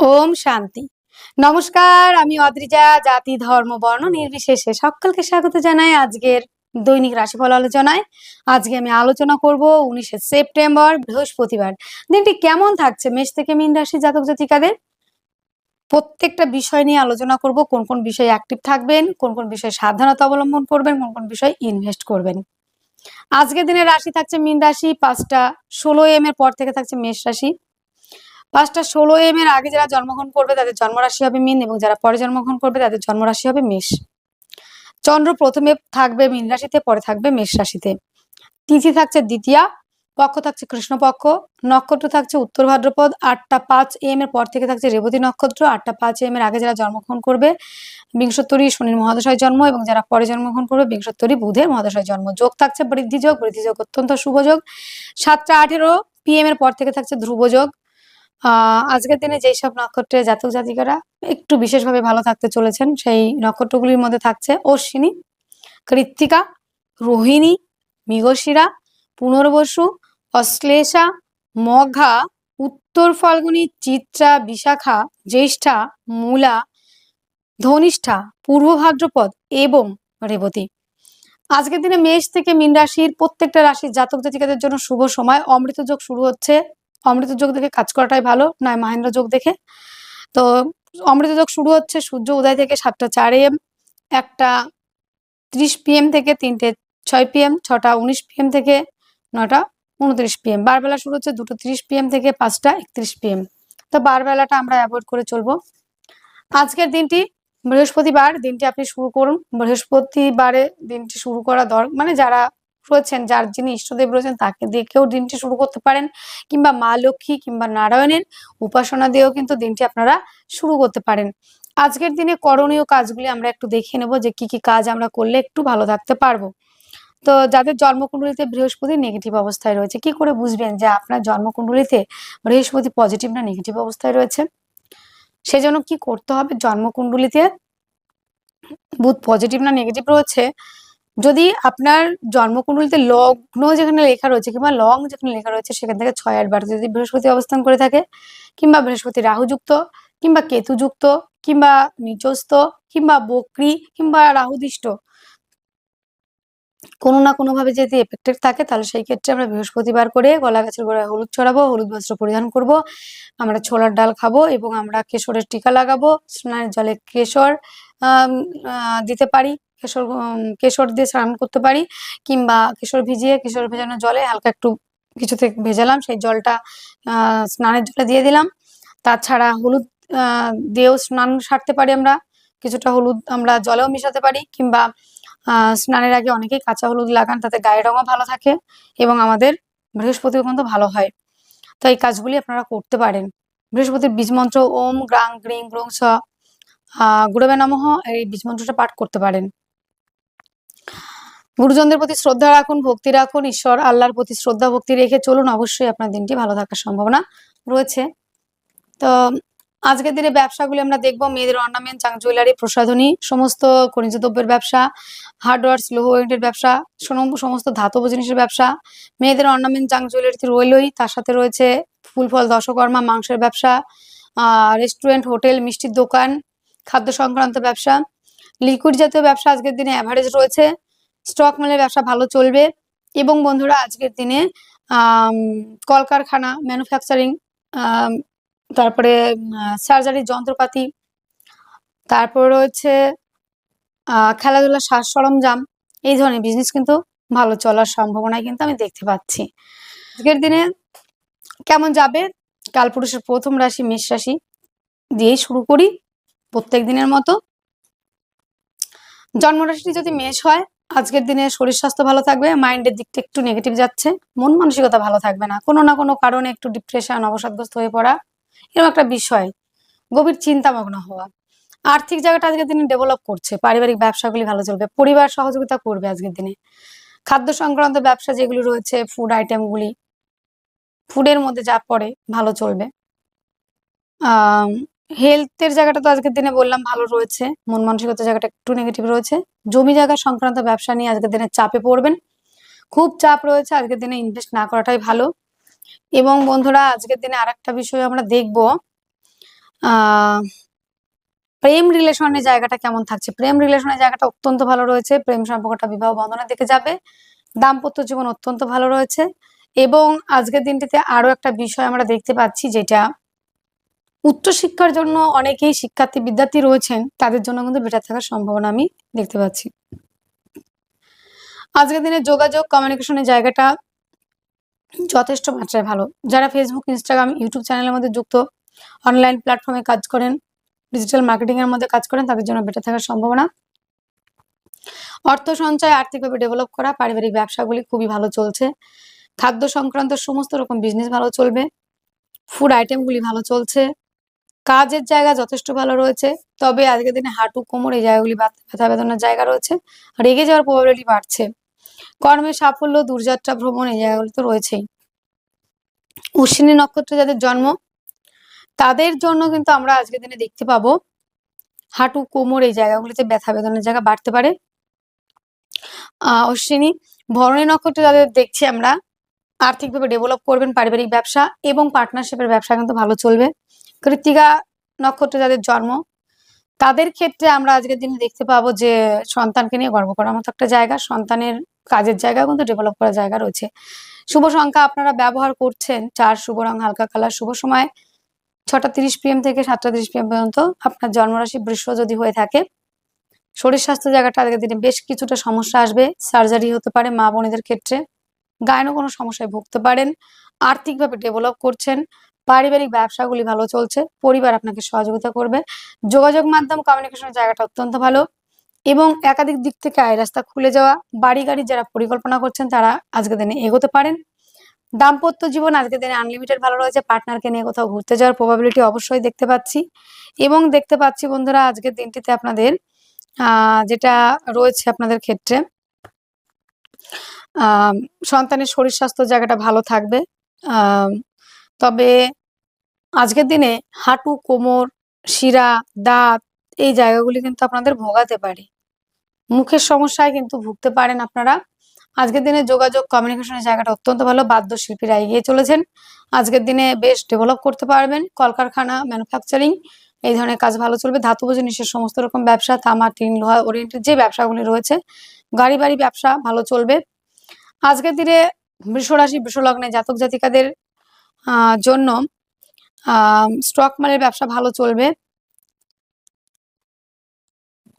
ওম শান্তি। নমস্কার, আমি অদ্রিজা। জাতি, ধর্ম, বর্ণ নির্বিশেষে সকলকে স্বাগত জানাই আজকের দৈনিক রাশিফল আলোচনায়। আজকে আমি আলোচনা করব 19শে সেপ্টেম্বর বৃহস্পতিবার দিনটি কেমন থাকছে মেষ থেকে মীন রাশি জাতক জাতিকাদের। প্রত্যেকটা বিষয় নিয়ে আলোচনা করব, কোন কোন বিষয়ে অ্যাক্টিভ থাকবেন, কোন কোন বিষয়ে সাবধানতা অবলম্বন করবেন, কোন কোন বিষয়ে ইনভেস্ট করবেন। আজকের দিনের রাশি থাকছে মীন রাশি, 5:16 AM এর পর থেকে থাকছে মেষ রাশি। 5:16 AM এর আগে যারা জন্মগ্রহণ করবে তাদের জন্মরাশি হবে মীন, এবং যারা পরে জন্মগ্রহণ করবে তাদের জন্মরাশি হবে মেষ। চন্দ্র প্রথমে থাকবে মীন রাশিতে, পরে থাকবে মেষ রাশিতে। তিথি থাকছে দ্বিতীয়া, পক্ষ থাকছে কৃষ্ণপক্ষ, নক্ষত্র থাকছে উত্তর ভাদ্রপদ। 8:05 AM এর পর থেকে থাকছে রেবতী নক্ষত্র। 8:05 AM এর আগে যারা জন্মগ্রহণ করবে বিংশোত্তরী শনির মহাদশায় জন্ম, এবং যারা পরে জন্মগ্রহণ করবে বিংশোত্তরী বুধের মহাদশায় জন্ম। যোগ থাকছে বৃদ্ধি যোগ, বৃদ্ধি যোগ অত্যন্ত শুভ যোগ। 7:18 PM এর পর থেকে থাকছে ধ্রুব যোগ। আজকের দিনে যেই সব নক্ষত্রের জাতক জাতিকারা একটু বিশেষভাবে ভালো থাকতে চলেছেন সেই নক্ষত্রগুলির মধ্যে থাকছে অশ্বিনী, কৃত্তিকা, রোহিণী, মৃগশিরা, পুনর্বসু, অশ্লেষা, মঘা, উত্তর ফাল্গুনী, চিত্রা, বিশাখা, জ্যেষ্ঠা, মূলা, ধনিষ্ঠা, পূর্ব ভাদ্রপদ এবং রেবতী। আজকের দিনে মেষ থেকে মীন রাশির প্রত্যেকটা রাশির জাতক জাতিকাদের জন্য শুভ সময়। অমৃত যোগ শুরু হচ্ছে। অমৃত যোগ দেখে কাজ করাটাই ভালো, নয় মহেন্দ্র যোগ দেখে। তো অমৃত যোগ শুরু হচ্ছে সূর্য উদয় থেকে 7:04 AM, 1:30 PM থেকে 3:06 PM, 6:19 PM থেকে 9:29 PM। বারবেলা শুরু হচ্ছে 2:30 PM থেকে 5:31 PM। তো বারবেলাটা আমরা অ্যাভয়েড করে চলবো। আজকের দিনটি বৃহস্পতিবার, দিনটি আপনি শুরু করুন। বৃহস্পতিবারে দিনটি শুরু করা মানে যারা রয়েছেন, যার যিনি ইষ্টদেব রয়েছেন তাকে দিয়েও দিনটি শুরু করতে পারেন, কিংবা মা লক্ষ্মী কিংবা নারায়ণের উপাসনা দিয়েও কিন্তু দিনটি আপনারা শুরু করতে পারেন। আজকের দিনে করণীয় কাজগুলি আমরা একটু দেখে নেব, যে কি কি কাজ আমরা করলে একটু ভালো থাকতে পারবো। তো যাদের জন্মকুণ্ডলিতে বৃহস্পতি নেগেটিভ অবস্থায় রয়েছে, কি করে বুঝবেন যে আপনার জন্মকুণ্ডলিতে বৃহস্পতি পজিটিভ না নেগেটিভ অবস্থায় রয়েছে? সেজন্য কি করতে হবে? জন্মকুণ্ডলিতে বুধ পজিটিভ না নেগেটিভ রয়েছে, যদি আপনার জন্মকুণ্ডলিতে লগ্ন যেখানে লেখা রয়েছে কিংবা লং যেখানে লেখা রয়েছে সেখান থেকে 6-8 বার যদি বৃহস্পতি অবস্থান করে থাকে, কিংবা বৃহস্পতি রাহুযুক্ত, কিংবা কেতুযুক্ত, কিংবা নিচস্থ, কিংবা বক্রী, কিংবা রাহুদিষ্ট, কোনো না কোনো ভাবে যদি এফেক্টেড থাকে, তাহলে সেই ক্ষেত্রে আমরা বৃহস্পতিবার করে কলা গাছের গোড়ায় হলুদ ছড়াবো, হলুদ বস্ত্র পরিধান করব, আমরা ছোলার ডাল খাবো এবং আমরা কেশরের টিকা লাগাবো। স্নানের জলে কেশর দিতে পারি, কেশর দিয়ে স্নান করতে পারি, কিংবা কেশর ভিজিয়ে কেশর ভেজানো জলে হালকা একটু কিছুতে ভেজালাম, সেই জলটা স্নানের জলে দিয়ে দিলাম। তাছাড়া হলুদ দিয়েও স্নান সারতে পারি আমরা, কিছুটা হলুদ আমরা জলেও মিশাতে পারি, কিংবা স্নানের আগে অনেকেই কাঁচা হলুদ লাগান, তাতে গায়ের রঙও ভালো থাকে এবং আমাদের বৃহস্পতিও কিন্তু ভালো হয়। তো এই কাজগুলি আপনারা করতে পারেন। বৃহস্পতির বীজ মন্ত্র ওম গ্রাং গ্রিং গ্রং স গুরবে নমঃ, এই বীজ মন্ত্রটা পাঠ করতে পারেন। গুরুজনদের প্রতি শ্রদ্ধা রাখুন, ভক্তি রাখুন, ঈশ্বর আল্লাহর প্রতি শ্রদ্ধা ভক্তি রেখে চলুন, অবশ্যই আপনার দিনটি ভালো থাকার সম্ভাবনা রয়েছে। তো আজকের দিনে ব্যবসাগুলি আমরা দেখবো, মেয়েদের অর্নামেন্ট, চাং জুয়েলারি, প্রসাধনী, সমস্ত খনিজ দ্রব্যের ব্যবসা, হার্ডওয়ার্স, লৌহ ওয়েটের ব্যবসা, সমস্ত ধাতব জিনিসের ব্যবসা। মেয়েদের অর্নামেন্ট, চাং জুয়েলারিতে রইলই, তার সাথে রয়েছে ফুল ফল, দশকর্মা, মাংসের ব্যবসা, রেস্টুরেন্ট, হোটেল, মিষ্টির দোকান, খাদ্য সংক্রান্ত ব্যবসা, লিকুইড জাতীয় ব্যবসা আজকের দিনে অ্যাভারেজ রয়েছে। স্টক মালের ব্যবসা ভালো চলবে। এবং বন্ধুরা আজকের দিনে কলকারখানা, ম্যানুফ্যাকচারিং, তারপরে সার্জারির যন্ত্রপাতি, তারপর রয়েছে খেলাধুলার সাজ সরঞ্জাম, এই ধরনের বিজনেস কিন্তু ভালো চলার সম্ভাবনায় কিন্তু আমি দেখতে পাচ্ছি। আজকের দিনে কেমন যাবে? কালপুরুষের প্রথম রাশি মেষ রাশি দিয়েই শুরু করি প্রত্যেক দিনের মতো। জন্মরাশিটি যদি মেষ হয়, আজকের দিনে শরীর স্বাস্থ্য ভালো থাকবে, মাইন্ডের দিকটা একটু নেগেটিভ যাচ্ছে, মন মানসিকতা ভালো থাকবে না, কোনো না কোনো কারণে একটু ডিপ্রেশন, অবসাদগ্রস্ত হয়ে পড়া, এরকম একটা বিষয়, গভীর চিন্তামগ্ন হওয়া। আর্থিক জায়গাটা আজকের দিনে ডেভেলপ করছে, পারিবারিক ব্যবসাগুলি ভালো চলবে, পরিবার সহযোগিতা করবে আজকের দিনে। খাদ্য সংক্রান্ত ব্যবসা যেগুলি রয়েছে, ফুড আইটেমগুলি, ফুডের মধ্যে যা পড়ে ভালো চলবে। হেলথের জায়গাটা তো আজকের দিনে বললাম ভালো রয়েছে, মন মানসিকতার জায়গাটা একটু নেগেটিভ রয়েছে। জমি জায়গা সংক্রান্ত ব্যবসা নিয়ে আজকের দিনে চাপে পড়বেন, খুব চাপ রয়েছে, আজকের দিনে ইনভেস্ট না করাটাই ভালো। এবং বন্ধুরা আজকের দিনে আরেকটা বিষয় আমরা দেখব, আহ প্রেম রিলেশনের জায়গাটা কেমন থাকছে? প্রেম রিলেশনের জায়গাটা অত্যন্ত ভালো রয়েছে। প্রেম সম্পর্কটা বিবাহ বন্ধনের দিকে যাবে। দাম্পত্য জীবন অত্যন্ত ভালো রয়েছে। এবং আজকের দিনটিতে আরো একটা বিষয় আমরা দেখতে পাচ্ছি, যেটা উচ্চশিক্ষার জন্য অনেকেই শিক্ষার্থী বিদ্যার্থী রয়েছেন, তাদের জন্য কিন্তু বেটার থাকার সম্ভাবনা আমি দেখতে পাচ্ছি। আজকের দিনে যোগাযোগ কমিউনিকেশনের জায়গাটা যথেষ্ট মাত্রায় ভালো। যারা ফেসবুক, ইনস্টাগ্রাম, ইউটিউব চ্যানেলের মধ্যে যুক্ত, অনলাইন প্ল্যাটফর্মে কাজ করেন, ডিজিটাল মার্কেটিং এর মধ্যে কাজ করেন, তাদের জন্য বেটার থাকার সম্ভাবনা। অর্থ সঞ্চয়, আর্থিকভাবে ডেভেলপ করা, পারিবারিক ব্যবসাগুলি খুবই ভালো চলছে। খাদ্য সংক্রান্ত সমস্ত রকম বিজনেস ভালো চলবে। ফুড আইটেমগুলি ভালো চলছে। কাজের জায়গা যথেষ্ট ভালো রয়েছে। তবে আজকের দিনে হাঁটু, কোমর এই জায়গাগুলি ব্যথা বেদনার জায়গা রয়েছে। রেগে যাওয়ার প্রবাবিলিটি বাড়ছে। কর্মের সাফল্য, দূরযাত্রা, ভ্রমণ এই জায়গাগুলি তো রয়েছেই। অশ্বিনী নক্ষত্রে যাদের জন্ম, তাদের জন্য কিন্তু আমরা আজকের দিনে দেখতে পাবো হাঁটু, কোমর এই জায়গাগুলিতে ব্যথা বেদনার জায়গা বাড়তে পারে। অশ্বিনী ভরণী নক্ষত্রে যাদের দেখছি আমরা, আর্থিকভাবে ডেভেলপ করবেন, পারিবারিক ব্যবসা এবং পার্টনারশিপের ব্যবসা কিন্তু ভালো চলবে। কৃত্তিকা নক্ষত্রে যাদের জন্ম, তাদের ক্ষেত্রে আমরা আজকের দিনে দেখতে পাবো যে সন্তানকে নিয়ে গর্ব করার মতো একটা জায়গা, সন্তানের কাজের জায়গা কিন্তু ডেভেলপ করার জায়গা রয়েছে। শুভ সংখ্যা আপনারা ব্যবহার করছেন 4, শুভ রং হালকা কালার। শুভ সময় 6টা 30 PM থেকে 7টা 30 PM পর্যন্ত। আপনার জন্মরাশি বৃষ যদি হয়ে থাকে, শরীর স্বাস্থ্য জায়গাটা আজকের দিনে বেশ কিছুটা সমস্যা আসবে। সার্জারি হতে পারে মা বোনেদের ক্ষেত্রে, গায়নো কোনো সমস্যায় ভুগতে পারেন। আর্থিকভাবে ডেভেলপ করছেন, পারিবারিক ব্যবসাগুলি ভালো চলছে, পরিবার আপনাকে সহযোগিতা করবে। যোগাযোগ মাধ্যম কমিউনিকেশনের জায়গাটা অত্যন্ত ভালো এবং একাধিক দিক থেকে আয় রাস্তা খুলে যাওয়া। বাড়ি গাড়ি যারা পরিকল্পনা করছেন, তারা আজকের দিনে এগোতে পারেন। দাম্পত্য জীবন আজকের দিনে আনলিমিটেড ভালো রয়েছে। পার্টনারকে নিয়ে কোথাও ঘুরতে যাওয়ার প্রবাবিলিটি অবশ্যই দেখতে পাচ্ছি। এবং দেখতে পাচ্ছি বন্ধুরা, আজকের দিনটিতে আপনাদের যেটা রয়েছে আপনাদের ক্ষেত্রে, সন্তানের শরীর স্বাস্থ্য জায়গাটা ভালো থাকবে। তবে আজকের দিনে হাঁটু, কোমর, শিরা, দাঁত এই জায়গাগুলি কিন্তু আপনাদের ভোগাতে পারে। মুখের সমস্যায় কিন্তু ভুগতে পারেন আপনারা। আজকের দিনে যোগাযোগ কমিউনিকেশনের জায়গাটা অত্যন্ত ভালো। বাদ্যশিল্পীরা এগিয়ে চলেছেন, আজকের দিনে বেশ ডেভেলপ করতে পারবেন। কলকারখানা, ম্যানুফ্যাকচারিং এই ধরনের কাজ ভালো চলবে। ধাতব জিনিসের সমস্ত রকম ব্যবসা, তামা, টিন, লোহা ওরিয়েন্টেড যে ব্যবসাগুলি রয়েছে, গাড়ি বাড়ি ব্যবসা ভালো চলবে। আজকের দিনে বৃষরাশি, বৃষলগ্নে জাতক জাতিকাদের জন্য স্টক মালের ব্যবসা ভালো চলবে।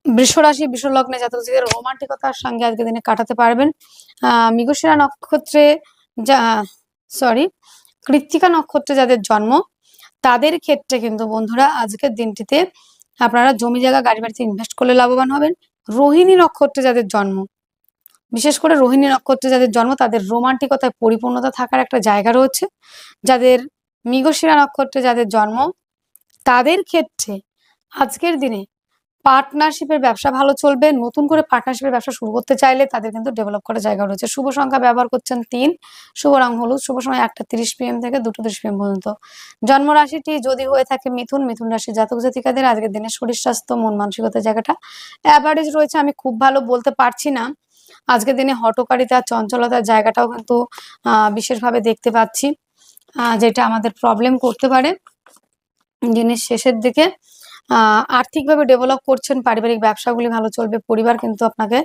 বৃষরাশি, বৃষলগ্নে জাতক জাতিকাদের রোমান্টিকতার সঙ্গে আজকের দিনে কাটাতে পারবেন। মৃগশিরা নক্ষত্রে কৃত্তিকা নক্ষত্রে যাদের জন্ম, তাদের ক্ষেত্রে কিন্তু বন্ধুরা আজকের দিনটিতে আপনারা জমি জায়গা, গাড়ি বাড়িতে ইনভেস্ট করলে লাভবান হবেন। রোহিণী নক্ষত্রে যাদের জন্ম, বিশেষ করে রোহিণী নক্ষত্রে যাদের জন্ম, তাদের রোমান্টিকতায় পরিপূর্ণতা থাকার একটা জায়গা রয়েছে। যাদের মৃগশিরা নক্ষত্রে যাদের জন্ম, তাদের ক্ষেত্রে আজকের দিনে পার্টনারশিপের ব্যবসা ভালো চলবে। নতুন করে পার্টনারশিপের ব্যবসা শুরু করতে চাইলে তাদের কিন্তু ডেভেলপ করার জায়গা রয়েছে। শুভ সংখ্যা ব্যবহার করছেন 3, শুভ রং হলুদ। শুভ সময় 1টা 30 PM থেকে 2টা 30 PM পর্যন্ত। জন্ম রাশিটি যদি হয়ে থাকে মিথুন, মিথুন রাশি জাতক জাতিকাদের আজকের দিনে শরীর স্বাস্থ্য, মন মানসিকতার জায়গাটা অ্যাভারেজ রয়েছে। আমি খুব ভালো বলতে পারছি না। আজকের দিনে হঠকারিতা, চঞ্চলতার জায়গাটাও কিন্তু বিশেষভাবে দেখতে পাচ্ছি, যেটা আমাদের প্রবলেম করতে পারে দিনের শেষের দিকে। আর্থিকভাবে ডেভেলপ করছেন, পারিবারিক ব্যবসাগুলি ভালো চলবে, পরিবার কিন্তু আপনাকে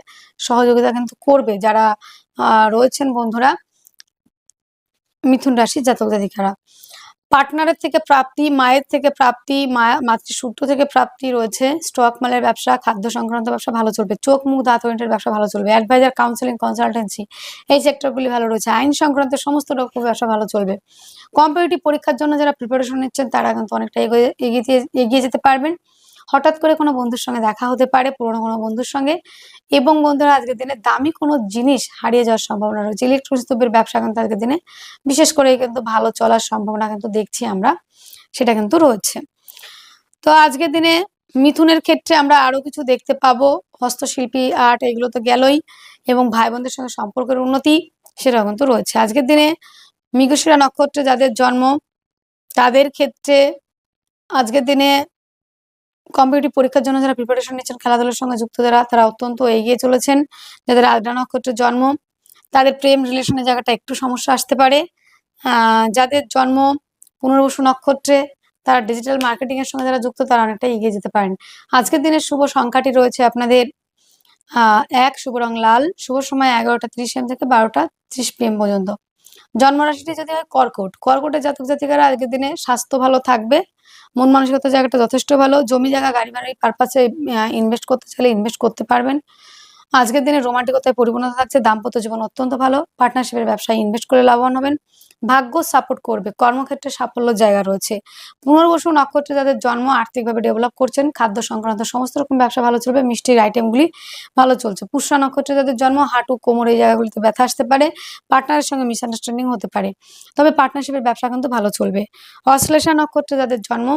সহযোগিতা কিন্তু করবে। যারা রয়েছেন বন্ধুরা মিথুন রাশি জাতক জাতিকারা, পার্টনারের থেকে প্রাপ্তি, মায়ের থেকে প্রাপ্তি, মাতৃসূত্র থেকে প্রাপ্তি রয়েছে। স্টক মালের ব্যবসা, খাদ্য সংক্রান্ত ব্যবসা ভালো চলবে। চোখ, মুখ, দাঁত ওরিয়েন্টেড ব্যবসা ভালো চলবে। অ্যাডভাইজার, কাউন্সিলিং, কনসালটেন্সি এই সেক্টরগুলি ভালো রয়েছে। আইন সংক্রান্ত সমস্ত রকম ব্যবসা ভালো চলবে। কম্পিটিটিভ পরীক্ষার জন্য যারা প্রিপারেশন নিচ্ছেন, তারা কিন্তু অনেকটা এগিয়ে যেতে পারবেন। হঠাৎ করে কোনো বন্ধুর সঙ্গে দেখা হতে পারে, পুরোনো কোনো বন্ধুর সঙ্গে। এবং বন্ধুরা আজকের দিনে দামি কোনো জিনিস হারিয়ে যাওয়ার সম্ভাবনা রয়েছে। ইলেকট্রনিক্স দ্রব্যের ব্যবসা কিন্তু আজকের দিনে বিশেষ করে কিন্তু ভালো চলার সম্ভাবনা কিন্তু দেখছি আমরা, সেটা কিন্তু রয়েছে। তো আজকের দিনে মিথুনের ক্ষেত্রে আমরা আরো কিছু দেখতে পাবো। হস্তশিল্পী, আর্ট এগুলো তো গেলই, এবং ভাই বোনদের সঙ্গে সম্পর্কের উন্নতি সেটাও কিন্তু রয়েছে। আজকের দিনে মৃগশিরা নক্ষত্রে যাদের জন্ম, তাদের ক্ষেত্রে আজকের দিনে কম্পিটিটিভ পরীক্ষার জন্য যারা প্রিপারেশন নিচ্ছেন, খেলাধুলার সঙ্গে যুক্ত যারা, তারা অত্যন্ত এগিয়ে চলেছেন। যাদের আদ্রা নক্ষত্রের জন্ম, তাদের প্রেম রিলেশনের জায়গাটা একটু সমস্যা আসতে পারে। যাদের জন্ম পুনর্বসু নক্ষত্রে, তারা ডিজিটাল মার্কেটিং এর সঙ্গে যারা যুক্ত তারা অনেকটা এগিয়ে যেতে পারেন। আজকের দিনের শুভ সংখ্যাটি রয়েছে আপনাদের 1, শুভ রং লাল, শুভ সময় 11:30 AM থেকে 12:30 PM পর্যন্ত। জন্মরাশিটি যদি হয় কর্কট, কর্কটের জাতক জাতিকারা আজকের দিনে স্বাস্থ্য ভালো থাকবে, মন মানসিকতার জায়গাটা যথেষ্ট ভালো, জমি জায়গা গাড়ি বাড়ির পারপাসে ইনভেস্ট করতে চাইলে ইনভেস্ট করতে পারবেন। আজকের দিনে রোমান্টিকতায় পরিপূর্ণতা থাকছে, দাম্পত্য জীবন অত্যন্ত ভালো, পার্টনারশিপের ব্যবসায় ইনভেস্ট করে লাভবান হবেন, ভাগ্য সাপোর্ট করবে, কর্মক্ষেত্রে সাফল্যের জায়গা রয়েছে। পুনর্বসু নক্ষত্রে যাদের জন্ম আর্থিকভাবে ডেভেলপ করছেন, খাদ্য সংক্রান্ত সমস্ত রকম ব্যবসা ভালো চলবে, মিষ্টির আইটেমগুলি ভালো চলছে। পুষ্যা নক্ষত্রে যাদের জন্ম হাঁটু কোমর এই জায়গাগুলিতে ব্যথা আসতে পারে, পার্টনারের সঙ্গে মিসআন্ডারস্ট্যান্ডিং হতে পারে, তবে পার্টনারশিপের ব্যবসা কিন্তু ভালো চলবে। অশ্লেষা নক্ষত্রে যাদের জন্ম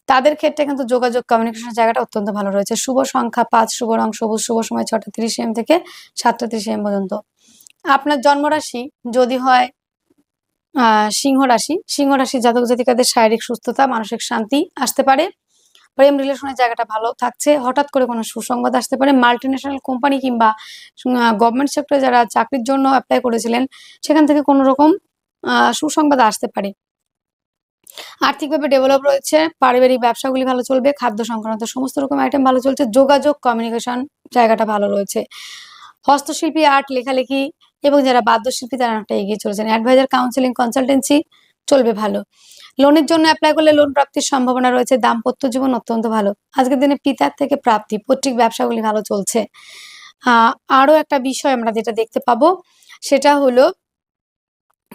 তাদের ক্ষেত্রে কিন্তু যোগাযোগ কমিউনিকেশনের জায়গাটা অত্যন্ত ভালো রয়েছে। শুভ সংখ্যা 5, শুভ রং সবুজ, শুভ সময় 6:30 AM থেকে 7:30 AM পর্যন্ত। আপনার জন্মরাশি যদি হয় সিংহ রাশি, সিংহ রাশির জাতক জাতিকাদের শারীরিক সুস্থতা, মানসিক শান্তি আসতে পারে, প্রেম রিলেশনের জায়গাটা ভালো থাকছে, হঠাৎ করে কোনো সুসংবাদ আসতে পারে, মাল্টিন্যাশনাল কোম্পানি কিংবা গভর্নমেন্ট সেক্টরে যারা চাকরির জন্য অ্যাপ্লাই করেছিলেন সেখান থেকে কোনো রকম সুসংবাদ আসতে পারে। আর্থিকভাবে ডেভেলপ রয়েছে, পারিবারিক ব্যবসাগুলি ভালো চলবে, খাদ্য সংক্রান্ত সমস্ত রকম আইটেম ভালো চলছে, যোগাযোগ কমিউনিকেশন জায়গাটা ভালো রয়েছে। হস্তশিল্পী, আর্ট, লেখালেখি এবং যারা বাদ্যশিল্পী তারা অনেকটা এগিয়ে চলেছেন। অ্যাডভাইজার, কাউন্সিলিং, কনসালটেন্সি চলবে ভালো। লোনের জন্য অ্যাপ্লাই করলে লোন প্রাপ্তির সম্ভাবনা রয়েছে, দাম্পত্য জীবন অত্যন্ত ভালো। আজকের দিনে পিতার থেকে প্রাপ্তি, পৈতৃক ব্যবসাগুলি ভালো চলছে। আরো একটা বিষয় আমরা যেটা দেখতে পাবো সেটা হলো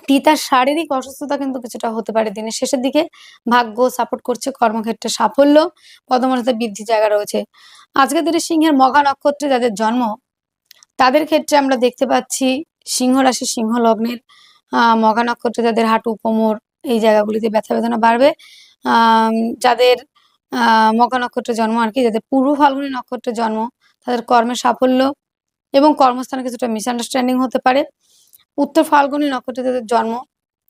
পিতার শারীরিক অসুস্থতা কিন্তু কিছুটা হতে পারে দিনের শেষের দিকে, ভাগ্য সাপোর্ট করছে, কর্মক্ষেত্রে সাফল্য, পদমর্যাদা বৃদ্ধির জায়গা রয়েছে। আজকের দিনে সিংহের মঘা নক্ষত্রে যাদের জন্ম তাদের ক্ষেত্রে আমরা দেখতে পাচ্ছি সিংহ রাশি, সিংহ লগ্নের মঘা নক্ষত্রে যাদের হাঁটু কোমর এই জায়গাগুলিতে ব্যথা বেদনা বাড়বে, যাদের মঘা নক্ষত্রে জন্ম আর কি, যাদের পূর্ব ফাল্গুনী নক্ষত্রে জন্ম তাদের কর্মের সাফল্য এবং কর্মস্থানে কিছুটা মিসআন্ডারস্ট্যান্ডিং হতে পারে। উত্তর ফাল্গুনী নক্ষত্রে যাদের জন্ম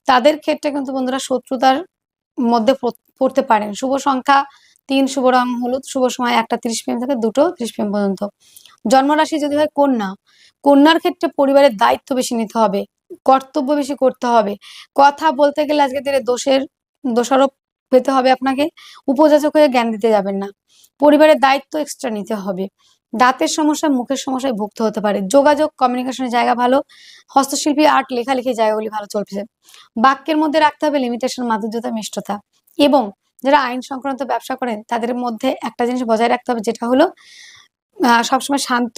তাদের ক্ষেত্রে কিন্তু বন্ধুরা শত্রুতার মধ্যে পড়তে পারেন। শুভ সংখ্যা 3, শুভ রং হলুদ, শুভ সময় 1:30 PM থেকে 2:30 PM পর্যন্ত। জন্মরাশি যদি হয় কন্যা, কন্যার ক্ষেত্রে পরিবারের দায়িত্ব বেশি নিতে হবে, কর্তব্য বেশি করতে হবে, কথা বলতে গেলে আজকে দিনে দোষারোপ পেতে হবে আপনাকে, উপযাচক হয়ে জ্ঞান দিতে যাবেন না, পরিবারের দায়িত্ব এক্সট্রা নিতে হবে, দাঁতের সমস্যা মুখের সমস্যায় ভুগতে হতে পারে, যোগাযোগ কমিউনিকেশনের জায়গা ভালো, হস্তশিল্পী, আর্ট, লেখালেখি জায়গাগুলি ভালো চলছে। বাক্যের মধ্যে রাখতে হবে লিমিটেশন, মাধুর্যতা, মিষ্টতা, এবং যারা আইন সংক্রান্ত ব্যবসা করেন তাদের মধ্যে একটা জিনিস বজায় রাখতে হবে, যেটা হলো সবসময় শান্ত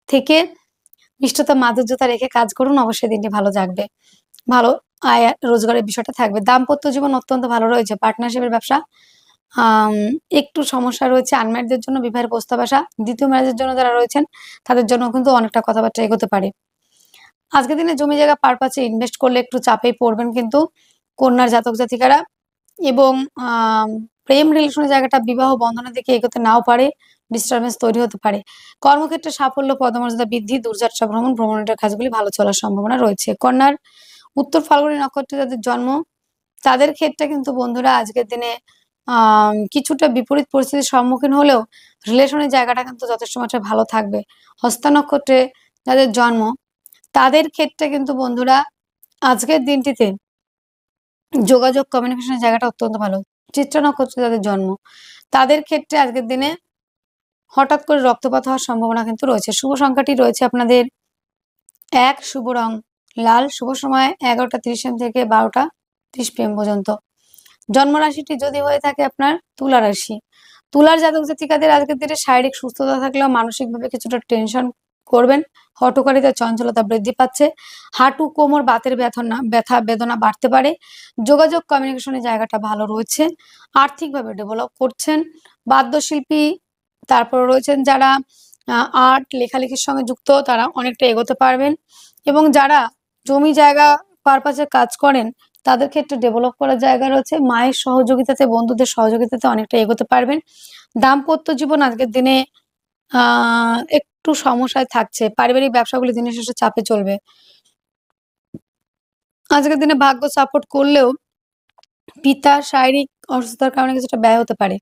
থেকে মিষ্টতা মাধুর্যতা রেখে কাজ করুন, অবশ্যই দিনটি ভালো যাবে, ভালো আয় রোজগারের বিষয়টা থাকবে। দাম্পত্য জীবন অত্যন্ত ভালো রয়েছে, পার্টনারশিপের ব্যবসা একটু সমস্যা রয়েছে, আনম্যারিডদের জন্য বিবাহের প্রস্তাব আসা, দ্বিতীয় ম্যারেজের জন্য যারা রয়েছেন তাদের জন্য কিন্তু অনেকটা কথাবার্তা এগোতে পারে। আজকের দিনে জমি জায়গা পারপাসে ইনভেস্ট করলে একটু চাপেই পড়বেন কিন্তু কন্যার জাতক জাতিকারা, এবং প্রেম রিলেশনের জায়গাটা বিবাহ বন্ধনের দিকে এগোতে নাও পারে, ডিস্টারবেন্স তৈরি হতে পারে। কর্মক্ষেত্রে সাফল্য, পদমর্যাদা বৃদ্ধি, দূরযাত্রা ভ্রমণ, ভ্রমণের কাজগুলি ভালো চলার সম্ভাবনা রয়েছে। কন্যার উত্তর ফাল্গুনী নক্ষত্রে যাদের জন্ম তাদের ক্ষেত্রে কিন্তু বন্ধুরা আজকের দিনে কিছুটা বিপরীত পরিস্থিতির সম্মুখীন হলেও রিলেশনের জায়গাটা কিন্তু যথেষ্ট মাত্রায় ভালো থাকবে। হস্তা নক্ষত্রে যাদের জন্ম তাদের ক্ষেত্রে কিন্তু বন্ধুরা আজকের দিনটিতে যোগাযোগ কমিউনিকেশনের জায়গাটা অত্যন্ত ভালো। চিত্রা নক্ষত্রে যাদের জন্ম তাদের ক্ষেত্রে আজকের দিনে হঠাৎ করে রক্তপাত হওয়ার সম্ভাবনা কিন্তু রয়েছে। শুভ সংখ্যাটি রয়েছে আপনাদের 1, শুভ রং লাল, শুভ সময় 11:30 AM থেকে 12:30 PM পর্যন্ত। জন্মরাশিটি যদি হয়ে থাকে আপনার তুলা রাশি, তুলার জাতক জাতিকাদের আজকের দিনে শারীরিক সুস্থতা থাকলেও মানসিকভাবে কিছুটা টেনশন করবেন, হঠকারিতা, চঞ্চলতা বৃদ্ধি পাচ্ছে, হাঁটু কোমর বাতের ব্যথা বেদনা বাড়তে পারে, যোগাযোগ কমিউনিকেশনের জায়গাটা ভালো রয়েছে, আর্থিকভাবে ডেভেলপ করছেন, বাদ্যশিল্পী তারপর রয়েছেন যারা আর্ট লেখালেখির সঙ্গে যুক্ত তারা অনেকটা এগোতে পারবেন, এবং যারা জমি জায়গা পারপাসে কাজ করেন তাদের ক্ষেত্রে ডেভেলপ করার জায়গা রয়েছে, মায়ের সহযোগিতাতে বন্ধুদের সহযোগিতাতে অনেকটা এগোতে পারবেন। দাম্পত্য জীবন আজকের দিনে একটু সমস্যায় থাকছে, পারিবারিক ব্যবসাগুলি দিনের শেষে চাপে চলবে। আজকের দিনে ভাগ্য সাপোর্ট করলেও পিতার শারীরিক অসুস্থতার কারণে কিছুটা ব্যয় হতে পারে।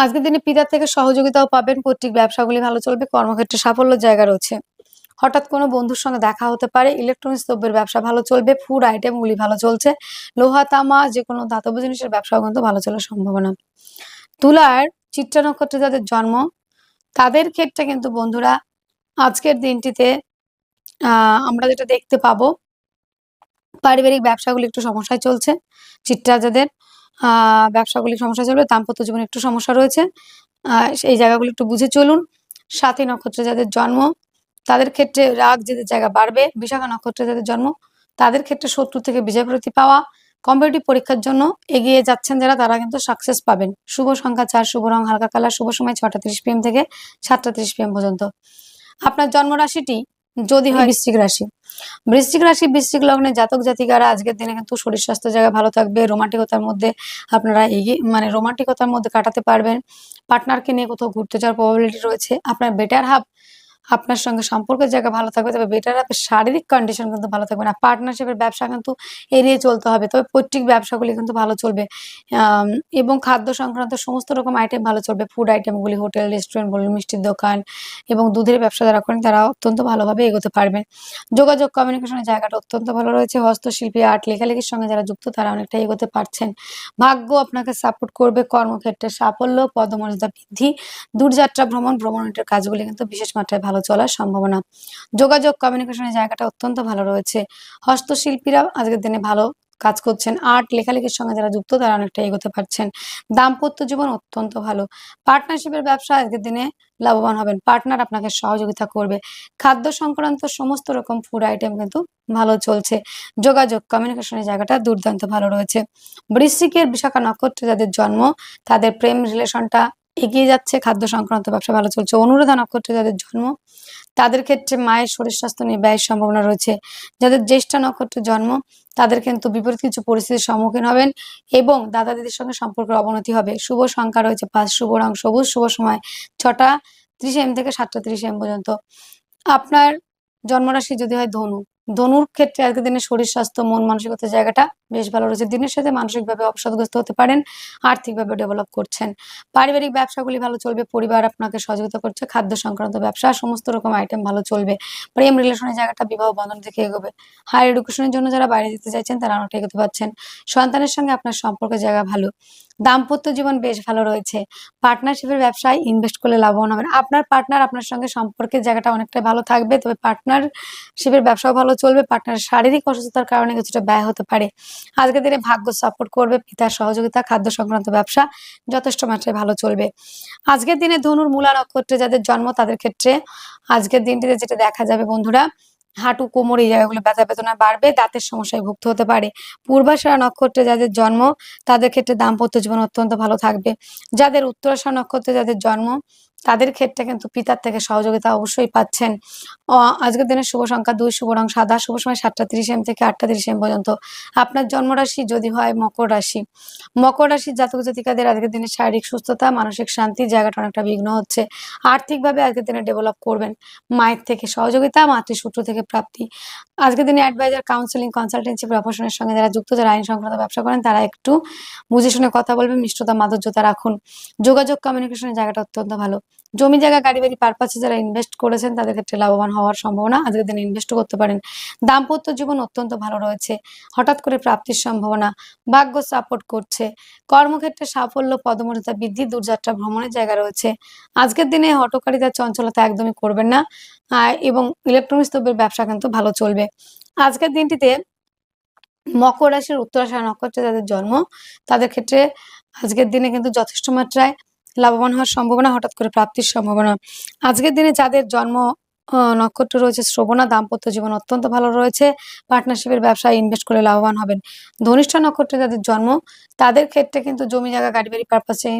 আজকের দিনে পিতার থেকে সহযোগিতাও পাবেন, পৈতৃক ব্যবসাগুলি ভালো চলবে, কর্মক্ষেত্রে সাফল্যের জায়গা রয়েছে। হঠাৎ কোনো বন্ধুর সঙ্গে দেখা হতে পারে। ইলেকট্রনিক্স দ্রব্যের ব্যবসা ভালো চলবে। ফুড আইটেমগুলি ভালো চলছে। লোহা, তামা যেকোনো ধাতব জিনিসের ব্যবসাও কিন্তু ভালো চলার সম্ভাবনা। তুলার চিত্রা নক্ষত্রে যাদের জন্ম তাদের ক্ষেত্রে কিন্তু বন্ধুরা আজকের দিনটিতে আমরা যেটা দেখতে পাবো, পারিবারিক ব্যবসাগুলি একটু সমস্যায় চলছে। চিত্রা যাদের ব্যবসাগুলি সমস্যা চলবে। দাম্পত্য জীবনে একটু সমস্যা রয়েছে। এই জায়গাগুলো একটু বুঝে চলুন। সাথী নক্ষত্রে যাদের জন্ম তাদের ক্ষেত্রে রাগ জেদের জায়গা বাড়বে। বিশাখা নক্ষত্রে যাদের জন্ম তাদের ক্ষেত্রে শত্রু থেকে বিজয় প্রাপ্তি পাওয়া। কম্পিটিটিভ পরীক্ষার জন্য এগিয়ে যাচ্ছেন যারা, তারা কিন্তু সাকসেস পাবেন। শুভ সংখ্যা 4, শুভ রং হালকা কালার, শুভ সময় 6টা 30 PM থেকে 7টা 30 PM পর্যন্ত। আপনার জন্ম রাশিটি যদি হয় বৃশ্চিক রাশি। বৃশ্চিক রাশি, বৃশ্চিক লগ্নে জাতক জাতিকারা আজকের দিনে কিন্তু শরীর স্বাস্থ্য জায়গা ভালো থাকবে। রোমান্টিকতার মধ্যে আপনারা রোমান্টিকতার মধ্যে কাটাতে পারবেন। পার্টনারকে নিয়ে কোথাও ঘুরতে যাওয়ার প্রবাবিলিটি রয়েছে। আপনার বেটার হাফ আপনার সঙ্গে সম্পর্কের জায়গা ভালো থাকবে, তবে বেটার হাফের শারীরিক কন্ডিশন কিন্তু ভালো থাকবে না। পার্টনারশিপের ব্যবসা কিন্তু এড়িয়ে চলতে হবে, তবে পৈতৃক ব্যবসাগুলি কিন্তু ভালো চলবে। এবং খাদ্য সংক্রান্ত সমস্ত রকম আইটেম ভালো চলবে। ফুড আইটেমগুলি, হোটেল, রেস্টুরেন্ট বলুন, মিষ্টির দোকান এবং দুধের ব্যবসা যারা করেন তারা অত্যন্ত ভালোভাবে এগোতে পারবেন। যোগাযোগ কমিউনিকেশনের জায়গাটা অত্যন্ত ভালো রয়েছে। হস্তশিল্পী, আর্ট, লেখালেখির সঙ্গে যারা যুক্ত তারা অনেকটা এগোতে পারছেন। ভাগ্য আপনাকে সাপোর্ট করবে। কর্মক্ষেত্রে সাফল্য, পদমর্যাদা বৃদ্ধি, দূরযাত্রা ভ্রমণের কাজগুলি কিন্তু বিশেষ মাত্রায় ভালো চলার সম্ভাবনা। যোগাযোগ কমিউনিকেশনের জায়গাটা অত্যন্ত ভালো রয়েছে। হস্তশিল্পীরা আজকের দিনে ভালো কাজ করছেন। আর্ট, লেখালেখির সঙ্গে যারা যুক্ত তারা অনেকটা এগোতে পারছেন। দাম্পত্য জীবন অত্যন্ত ভালো। পার্টনারশিপের ব্যবসা আজকের দিনে লাভবান হবেন। পার্টনার আপনাকে সহযোগিতা করবে। খাদ্য সংক্রান্ত সমস্ত রকম ফুড আইটেম কিন্তু ভালো চলছে। যোগাযোগ কমিউনিকেশনের জায়গাটা দুর্দান্ত ভালো রয়েছে। বৃশ্চিকের বিশাখা নক্ষত্রে যাদের জন্ম তাদের প্রেম রিলেশনটা এগিয়ে যাচ্ছে। খাদ্য সংক্রান্ত ব্যবসা ভালো চলছে। অনুরাধা নক্ষত্রে যাদের জন্ম তাদের ক্ষেত্রে মায়ের শরীর স্বাস্থ্য নিয়ে ব্যয়ের সম্ভাবনা রয়েছে। যাদের জ্যেষ্ঠা নক্ষত্রে জন্ম তাদের কিন্তু বিপরীত কিছু পরিস্থিতির সম্মুখীন হবেন এবং দাদা দিদির সঙ্গে সম্পর্কের অবনতি হবে। শুভ সংখ্যা রয়েছে 5, শুভ রং সবুজ, শুভ সময় 6টা 30 AM থেকে 7টা 30 AM পর্যন্ত। আপনার জন্মরাশি যদি হয় ধনু, ধনুর ক্ষেত্রে আজকের দিনে শরীর স্বাস্থ্য, মন মানসিকতার জায়গাটা বেশ ভালো রয়েছে। দিনের সাথে মানসিকভাবে অবসাদগ্রস্ত হতে পারেন, আর্থিকভাবে ডেভেলপ করছেন। পারিবারিক ব্যবসাগুলি ভালো চলবে। পরিবার আপনাকে সহযোগিতা করছে। খাদ্য সংক্রান্ত ব্যবসা সমস্ত রকম আইটেম ভালো চলবে। প্রেম রিলেশনের জায়গাটা বিবাহ বন্ধন থেকে এগোবে। হায়ার এডুকেশনের জন্য যারা বাইরে যেতে চাইছেন তারা অনেকটা এগোতে পারছেন। সন্তানের সঙ্গে আপনার সম্পর্কের জায়গা ভালো। দাম্পত্য জীবন বেশ ভালো রয়েছে। পার্টনারশিপের ব্যবসায় ইনভেস্ট করলে লাভবান হবেন। আপনার পার্টনার আপনার সঙ্গে সম্পর্কের জায়গাটা অনেকটাই ভালো থাকবে, তবে পার্টনারশিপের ব্যবসাও ভালো চলবে। পার্টনারের শারীরিক অসুস্থতার কারণে কিছুটা ব্যয় হতে পারে। আজকের দিনে ভাগ্য সাপোর্ট করবে। পিতার সহযোগিতা, খাদ্য সংক্রান্ত ব্যবসা যথেষ্ট মাত্রায় ভালো চলবে। আজকের দিনে ধনুর মূলা নক্ষত্রে যাদের জন্ম তাদের ক্ষেত্রে আজকের দিনটিতে যেটা দেখা যাবে বন্ধুরা, হাঁটু, কোমর এই জায়গাগুলো ব্যথা বেদনা বাড়বে। দাঁতের সমস্যায় ভুগতে হতে পারে। পূর্বাষাঢ়া নক্ষত্রে যাদের জন্ম তাদের ক্ষেত্রে দাম্পত্য জীবন অত্যন্ত ভালো থাকবে। যাদের উত্তরাষাঢ়া নক্ষত্রে যাদের জন্ম তাদের ক্ষেত্রে কিন্তু পিতার থেকে সহযোগিতা অবশ্যই পাচ্ছেন। আজকের দিনের শুভ সংখ্যা 2, শুভ রং সাদা, শুভ সময় 7টা 30 AM থেকে 8টা 30 AM পর্যন্ত। আপনার জন্মরাশি যদি হয় মকর রাশি, মকর রাশির জাতক জাতিকাদের আজকের দিনে শারীরিক সুস্থতা, মানসিক শান্তির জায়গাটা অনেকটা বিঘ্ন হচ্ছে। আর্থিকভাবে আজকের দিনে ডেভেলপ করবেন। মায়ের থেকে সহযোগিতা, মাতৃসূত্র থেকে প্রাপ্তি। আজকের দিনে অ্যাডভাইজার, কাউন্সেলিং, কনসালটেন্সি প্রফেশনের সঙ্গে যারা যুক্ত, যারা আইন সংক্রান্ত ব্যবসা করেন তারা একটু বুঝে শুনে কথা বলবেন, মিষ্টতা মাধুর্যতা রাখুন। যোগাযোগ কমিউনিকেশনের জায়গাটা অত্যন্ত ভালো। জমি জায়গা, গাড়ি বাড়ি পারপাসে যারা ইনভেস্ট করেছেন তাদের ক্ষেত্রে লাভবান হওয়ার সম্ভাবনা। আজকের দিনে ইনভেস্টও করতে পারেন। দাম্পত্য জীবন অত্যন্ত ভালো রয়েছে। হঠাৎ করে প্রাপ্তির সম্ভাবনা, ভাগ্য সাপোর্ট করছে। কর্মক্ষেত্রে সাফল্য, পদমর্যাদা বৃদ্ধি, দূরযাত্রা ভ্রমণের জায়গা রয়েছে। আজকের দিনে হঠকারিতা, চঞ্চলতা একদমই করবেন না এবং ইলেকট্রনিক্স দ্রব্যের ব্যবসা কিন্তু ভালো চলবে। আজকের দিনটিতে মকর রাশির উত্তরাষাঢ়া নক্ষত্রে যাদের জন্ম তাদের ক্ষেত্রে আজকের দিনে কিন্তু যথেষ্ট মাত্রায় লাভবান হওয়ার সম্ভাবনা, হঠাৎ করে প্রাপ্তির সম্ভাবনা। আজকের দিনে যাদের জন্ম নক্ষত্র রয়েছে শ্রবণা, দাম্পত্য জীবন অত্যন্ত ভালো রয়েছে। পার্টনারশিপের ব্যবসায় ইনভেস্ট করে লাভবান হবেন। ধনিষ্ঠা নক্ষত্রে যাদের জন্ম তাদের ক্ষেত্রে কিন্তু জমি জায়গা, গাড়ি বাড়ি পারপাসে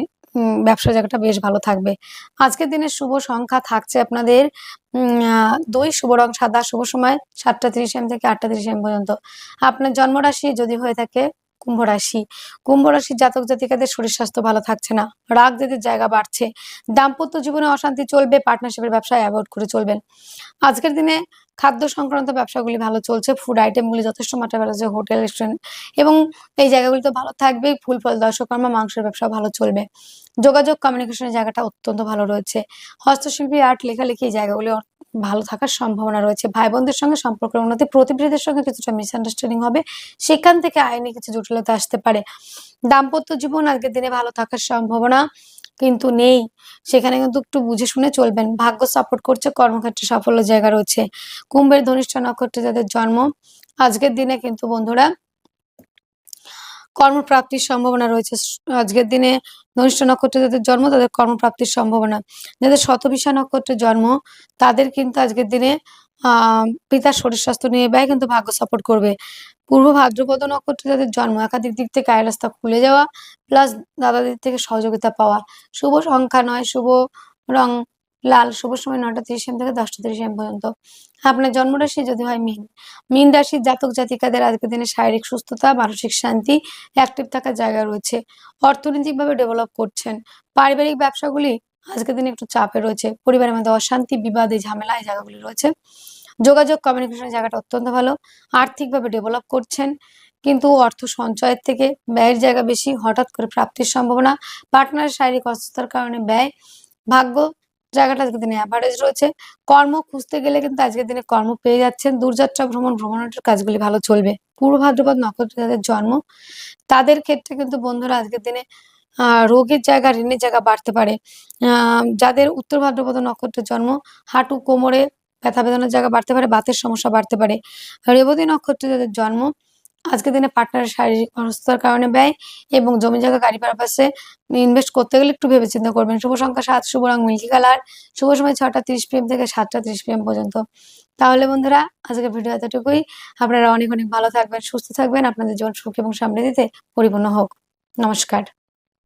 ব্যবসার জায়গাটা বেশ ভালো থাকবে। আজকের দিনের শুভ সংখ্যা থাকছে আপনাদের 2, শুভ রং সাদা, শুভ সময় 7টা 30 AM থেকে 8টা 30 AM পর্যন্ত। আপনার জন্মরাশি যদি হয়ে থাকে কুম্ভ রাশি, কুম্ভ রাশির জাতক জাতিকাদের শরীর স্বাস্থ্য ভালো থাকছে না, রাগ জেদের জায়গা বাড়ছে। দাম্পত্য জীবনে অশান্তি চলবে। পার্টনারশিপের ব্যবসায় অ্যাভয়েড করে চলবেন। আজকের দিনে খাদ্য সংক্রান্ত ব্যবসাগুলি ভালো চলছে। ফুড আইটেমগুলি যথেষ্ট মাত্রায় ভালো চলছে। হোটেল, রেস্টুরেন্ট এবং এই জায়গাগুলি তো ভালো থাকবেই। ফুল ফল, দর্শকর্মা, মাংসের ব্যবসা ভালো চলবে। যোগাযোগ কমিউনিকেশনের জায়গাটা অত্যন্ত ভালো রয়েছে। হস্তশিল্পী, আর্ট, লেখালেখি এই জায়গাগুলি ভালো থাকার সম্ভাবনা রয়েছে। ভাই বোনদের সঙ্গে সম্পর্কের উন্নতি, প্রতিবেশীদের সঙ্গে কিছুটা মিসআন্ডারস্ট্যান্ডিং হবে, সেখান থেকে আইনি কিছু জটিলতা আসতে পারে। দাম্পত্য জীবন আজকের দিনে ভালো থাকার সম্ভাবনা কিন্তু নেই, সেখানে কিন্তু একটু বুঝে শুনে চলবেন। ভাগ্য সাপোর্ট করছে, কর্মক্ষেত্রে সাফল্যের জায়গা রয়েছে। কুম্ভের ধনিষ্ঠ নক্ষত্রে যাদের জন্ম আজকের দিনে কিন্তু বন্ধুরা কর্মপ্রাপ্তির সম্ভাবনা রয়েছে। আজকের দিনে ধনিষ্ঠ নক্ষত্রে যাদের জন্ম তাদের কর্মপ্রাপ্তির সম্ভাবনা। যাদের শতবিশা নক্ষত্রে জন্ম তাদের কিন্তু আজকের দিনে পিতার শরীর স্বাস্থ্য নিয়ে ব্যয় কিন্তু ভাগ্য সাপোর্ট করবে। পূর্ব ভাদ্রপদ নক্ষত্রে যাদের জন্ম একাধিক দিক থেকে আয় রাস্তা খুলে যাওয়া প্লাস দাদাদের থেকে সহযোগিতা পাওয়া। শুভ সংখ্যা ৯, শুভ রং লাল, শুভ সময় ৯টা ৩০ AM থেকে ১০টা ৩০ AM পর্যন্ত। আপনার জন্মরাশি যদি হয় মীন, মীন রাশির জাতক জাতিকাদের আজকের দিনে শারীরিক সুস্থতা, মানসিক শান্তি, অ্যাক্টিভ থাকার জায়গা রয়েছে। অর্থনৈতিকভাবে ডেভেলপ করছেন। পারিবারিক ব্যবসাগুলি আজকের দিনে একটু চাপে রয়েছে। পরিবারের মধ্যে অশান্তি, বিবাদে, ঝামেলা এই জায়গাগুলি রয়েছে। যোগাযোগ কমিউনিকেশনের জায়গাটা অত্যন্ত ভালো। আর্থিকভাবে ডেভেলপ করছেন, কিন্তু অর্থ সঞ্চয়ের থেকে ব্যয়ের জায়গা বেশি। হঠাৎ করে প্রাপ্তির সম্ভাবনা। পার্টনারের শারীরিক অসুস্থতার কারণে ব্যয়। ভাগ্য জায়গাটা আজকের দিনে অ্যাভারেজ রয়েছে। কর্ম খুঁজতে গেলে কিন্তু আজকের দিনে কর্ম পেয়ে যাচ্ছেন। দূরযাত্রা ভ্রমণের কাজগুলি ভালো চলবে। পূর্ব ভাদ্রপদ নক্ষত্রে যাদের জন্ম তাদের ক্ষেত্রে কিন্তু বন্ধুরা আজকের দিনে রোগের জায়গা, ঋণের জায়গা বাড়তে পারে। যাদের উত্তর ভাদ্রপদ নক্ষত্রের জন্ম হাঁটু, কোমরে ব্যথা বেদনার জায়গা বাড়তে পারে, বাতের সমস্যা বাড়তে পারে। রেবতী নক্ষত্রে যাদের জন্ম আজকের দিনে পার্টনারের শারীরিক অসুস্থতার কারণে ব্যয় এবং জমি জায়গা, গাড়ি পারপাসে ইনভেস্ট করতে গেলে একটু ভেবেচিন্তে করবেন। শুভ সংখ্যা ৭, শুভ রং মিল্কি কালার, শুভ সময় ৬টা ৩০ PM থেকে ৭টা ৩০ PM পর্যন্ত। তাহলে বন্ধুরা আজকের ভিডিও এতটুকুই। আপনারা অনেক ভালো থাকবেন, সুস্থ থাকবেন। আপনাদের জীবন সুখ এবং সমৃদ্ধিতে পরিপূর্ণ হোক। নমস্কার।